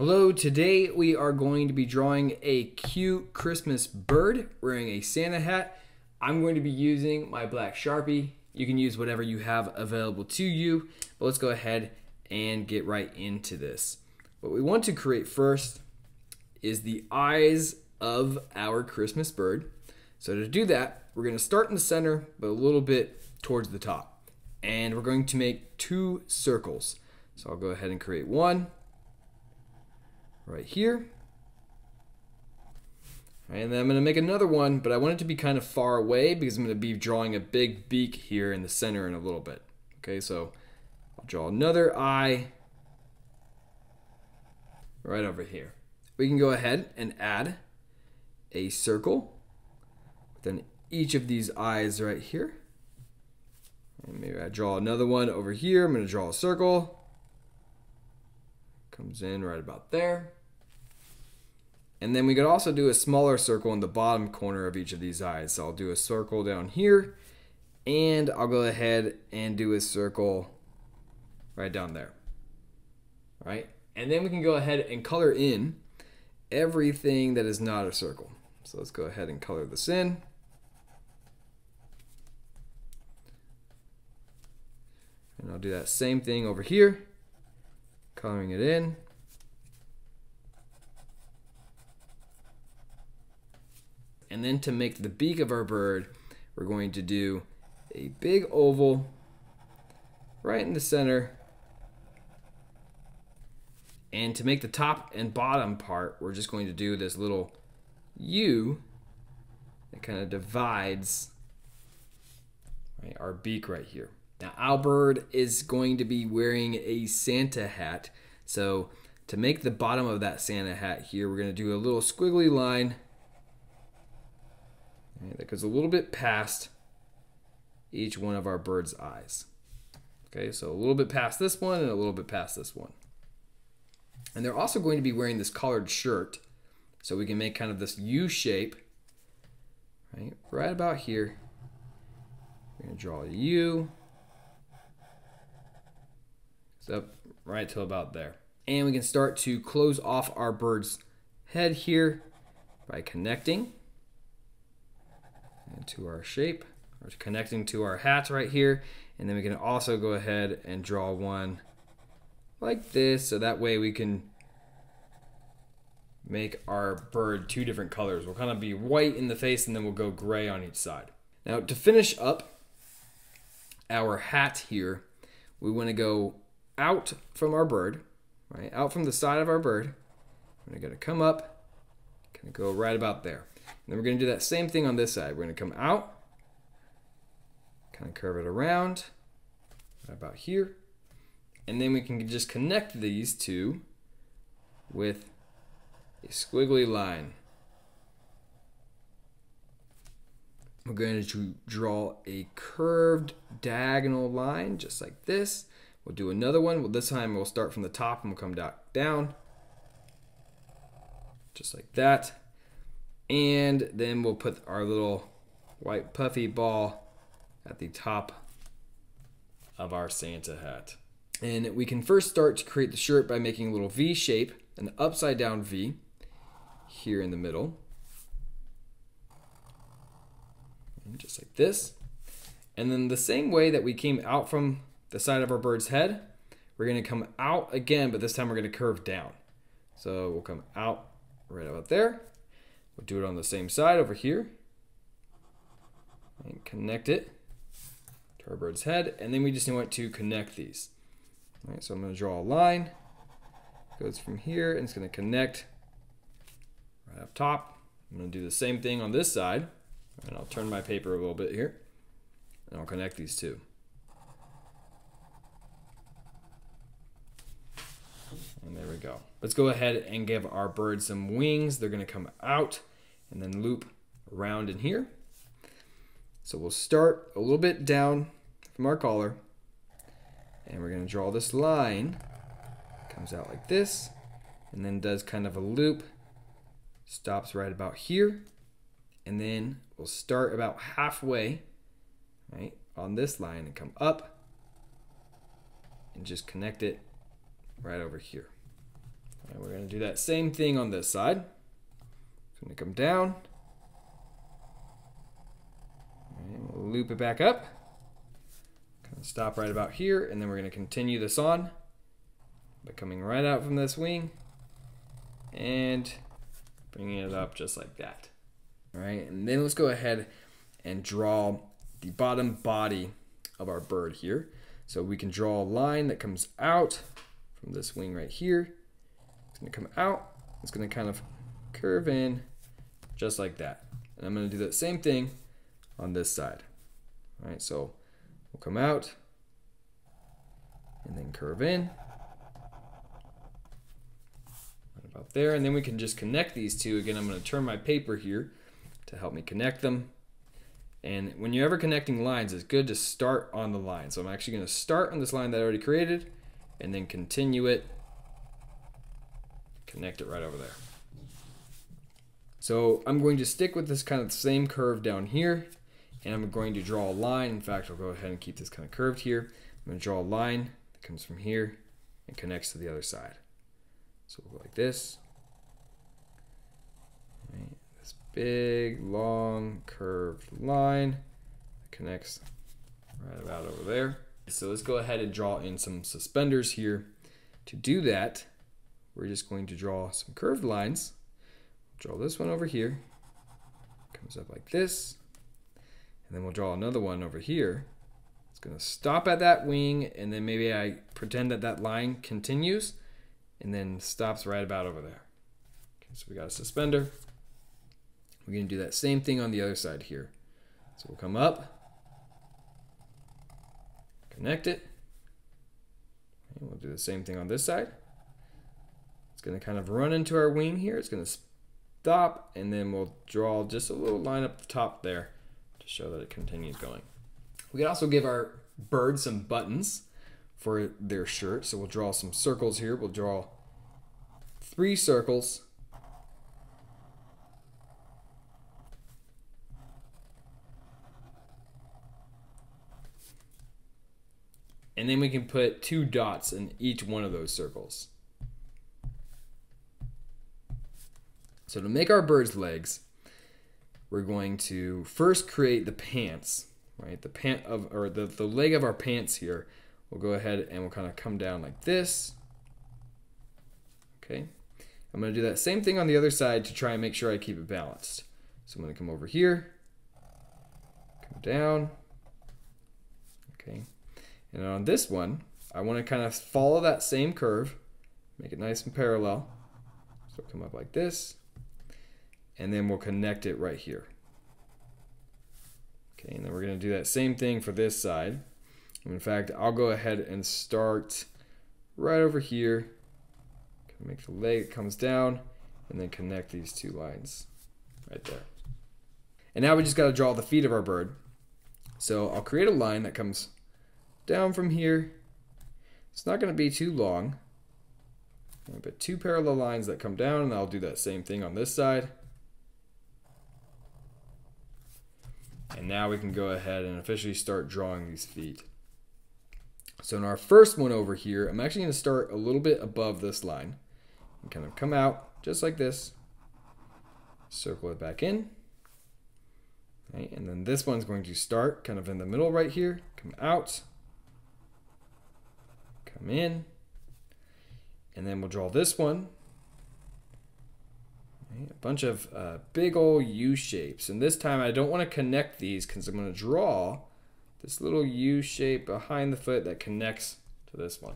Hello, today we are going to be drawing a cute Christmas bird wearing a Santa hat. I'm going to be using my black Sharpie. You can use whatever you have available to you, but let's go ahead and get right into this. What we want to create first is the eyes of our Christmas bird. So to do that, we're going to start in the center, but a little bit towards the top. And we're going to make two circles. So I'll go ahead and create one right here. And then I'm going to make another one, but I want it to be kind of far away because I'm going to be drawing a big beak here in the center in a little bit. Okay, so I'll draw another eye right over here. We can go ahead and add a circle within each of these eyes right here. And maybe I draw another one over here. I'm going to draw a circle. Comes in right about there. And then we could also do a smaller circle in the bottom corner of each of these eyes. So I'll do a circle down here, and I'll go ahead and do a circle right down there. All right? And then we can go ahead and color in everything that is not a circle. So let's go ahead and color this in. And I'll do that same thing over here. Coloring it in. And then to make the beak of our bird, we're going to do a big oval right in the center. And to make the top and bottom part, we're just going to do this little U that kind of divides our beak right here. Now, our bird is going to be wearing a Santa hat. So to make the bottom of that Santa hat here, we're going to do a little squiggly line that goes a little bit past each one of our bird's eyes. Okay, so a little bit past this one and a little bit past this one. And they're also going to be wearing this collared shirt. So we can make kind of this U shape right about here. We're going to draw a U. Up right till about there. And we can start to close off our bird's head here by connecting to our shape, or connecting to our hat right here. And then we can also go ahead and draw one like this, so that way we can make our bird two different colors. We'll kind of be white in the face and then we'll go gray on each side. Now to finish up our hat here, we want to go out from our bird, right? Out from the side of our bird. We're going to come up, kind of go right about there. And then we're going to do that same thing on this side. We're going to come out, kind of curve it around, right about here. And then we can just connect these two with a squiggly line. We're going to draw a curved diagonal line just like this. We'll do another one. Well, this time we'll start from the top and we'll come down. Just like that. And then we'll put our little white puffy ball at the top of our Santa hat. And we can first start to create the shirt by making a little V shape, an upside down V here in the middle. And just like this. And then the same way that we came out from the side of our bird's head, we're going to come out again, but this time we're going to curve down. So we'll come out right about there. We'll do it on the same side over here and connect it to our bird's head, and then we just want to connect these. All right, so I'm going to draw a line. It goes from here and it's going to connect right up top. I'm going to do the same thing on this side, and I'll turn my paper a little bit here and I'll connect these two. And there we go. Let's go ahead and give our bird some wings. They're going to come out and then loop around in here. So we'll start a little bit down from our collar, and we're going to draw this line. Comes out like this, and then does kind of a loop. Stops right about here, and then we'll start about halfway, right, on this line and come up and just connect it right over here. And we're going to do that same thing on this side. It's going to come down. And we'll loop it back up. Kind of stop right about here, and then we're going to continue this on by coming right out from this wing and bringing it up just like that. All right, and then let's go ahead and draw the bottom body of our bird here. So we can draw a line that comes out from this wing right here. It's going to come out. It's going to kind of curve in just like that. And I'm going to do that same thing on this side. All right, so we'll come out and then curve in. Right about there. And then we can just connect these two. Again, I'm going to turn my paper here to help me connect them. And when you're ever connecting lines, it's good to start on the line. So I'm actually going to start on this line that I already created and then continue it, connect it right over there. So I'm going to stick with this kind of same curve down here, and I'm going to draw a line. In fact, I'll go ahead and keep this kind of curved here. I'm going to draw a line that comes from here and connects to the other side. So we'll go like this. Right. This big, long, curved line that connects right about over there. So let's go ahead and draw in some suspenders here. To do that, we're just going to draw some curved lines. Draw this one over here. Comes up like this. And then we'll draw another one over here. It's going to stop at that wing, and then maybe I pretend that that line continues and then stops right about over there. Okay, so we got a suspender. We're going to do that same thing on the other side here. So we'll come up, connect it, and we'll do the same thing on this side. It's going to kind of run into our wing here. It's going to stop, and then we'll draw just a little line up the top there to show that it continues going. We can also give our bird some buttons for their shirt. So we'll draw some circles here. We'll draw 3 circles. And then we can put 2 dots in each one of those circles. So to make our bird's legs, we're going to first create the pants, right? The leg of our pants here. We'll go ahead and we'll kind of come down like this. Okay. I'm going to do that same thing on the other side to try and make sure I keep it balanced. So I'm going to come over here, come down. Okay. And on this one, I want to kind of follow that same curve, make it nice and parallel. So come up like this, and then we'll connect it right here. Okay, and then we're going to do that same thing for this side. In fact, I'll go ahead and start right over here. Make the leg that comes down, and then connect these 2 lines right there. And now we just got to draw the feet of our bird. So I'll create a line that comes down from here. It's not going to be too long, but 2 parallel lines that come down, and I'll do that same thing on this side. And now we can go ahead and officially start drawing these feet. So in our first one over here, I'm actually going to start a little bit above this line and kind of come out just like this, circle it back in. Right, and then this one's going to start kind of in the middle right here, come out, come in, and then we'll draw this one. Right, a bunch of big old U shapes, and this time I don't want to connect these because I'm going to draw this little U shape behind the foot that connects to this one.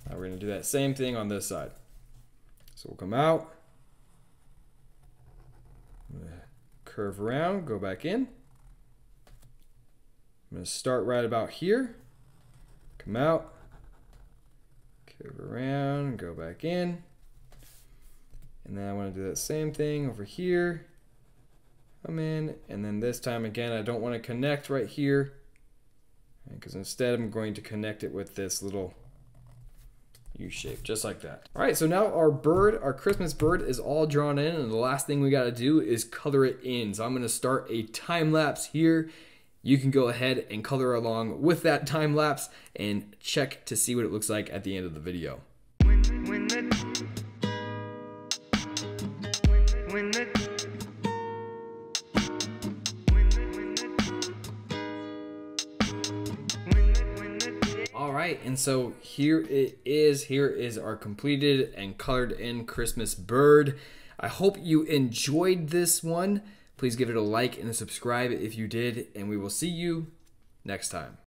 Now we're going to do that same thing on this side. So we'll come out, curve around, go back in. I'm going to start right about here, come out, curve around, go back in. And then I want to do that same thing over here, come in, and then this time again I don't want to connect right here because instead I'm going to connect it with this little U shape, just like that. All right, so now our bird, our Christmas bird, is all drawn in, and the last thing we got to do is color it in. So I'm going to start a time lapse here. You can go ahead and color along with that time lapse and check to see what it looks like at the end of the video. All right, and so here it is. Here is our completed and colored in Christmas bird. I hope you enjoyed this one. Please give it a like and a subscribe if you did, and we will see you next time.